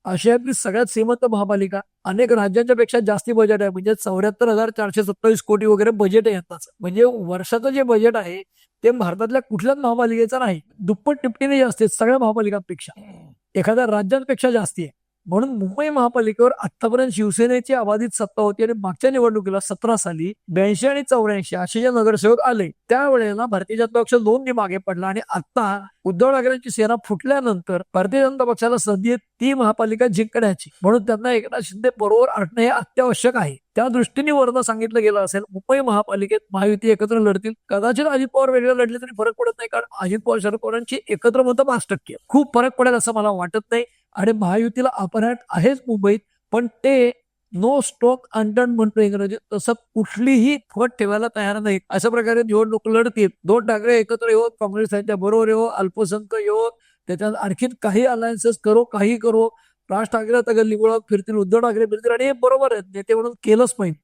आशियातली सगळ्यात श्रीमंत महापालिका, अनेक राज्यांच्या पेक्षा जास्ती बजेट आहे, म्हणजे 74,427 कोटी वगैरे बजेट आहे यंदाचं. म्हणजे वर्षाचं जे बजेट आहे ते भारतातल्या कुठल्याच महापालिकेचं नाही, दुप्पट तिपटीने जास्त आहे सगळ्या महापालिकांपेक्षा, एखाद्या राज्यांपेक्षा जास्ती आहे. म्हणून मुंबई महापालिकेवर आतापर्यंत शिवसेनेची अबाधित सत्ता होती आणि मागच्या निवडणुकीला 17 साली 82 आणि 84 असे जे नगरसेवक आले त्यावेळेला भारतीय जनता पक्ष 2 मागे पडला आणि आता उद्धव ठाकरेंची सेना फुटल्यानंतर भारतीय जनता पक्षाला संधी आहे ती महापालिका जिंकण्याची. म्हणून त्यांना एकनाथ शिंदे बरोबर आणणं हे अत्यावश्यक आहे. त्या दृष्टीने वरनं सांगितलं गेलं असेल मुंबई महापालिकेत महायुती एकत्र लढतील. कदाचित अजित पवार वेगळे लढले तरी फरक पडत नाही, कारण अजित पवार शरद पवारांची एकत्र मतं 5% खूप फरक पडेल असं मला वाटत नाही. आणि महायुतीला अपर हँड आहेच मुंबईत, पण ते नो स्टॉक अनडन म्हणतो इंग्रजीत, तसं कुठलीही फट ठेवायला तयार नाही. अशा प्रकारे निवडणूक लढतील. 2 ठाकरे एकत्र येऊ, काँग्रेस त्यांच्या बरोबर येऊ, अल्पसंख्य येऊ, त्याच्यात आणखीन काही अलायन्सेस करो, काही करो. राज ठाकरे आता गल्लीबोळात फिरतील, उद्धव ठाकरे फिरतील आणि हे बरोबर आहेत, नेते म्हणून केलंच पाहिजे.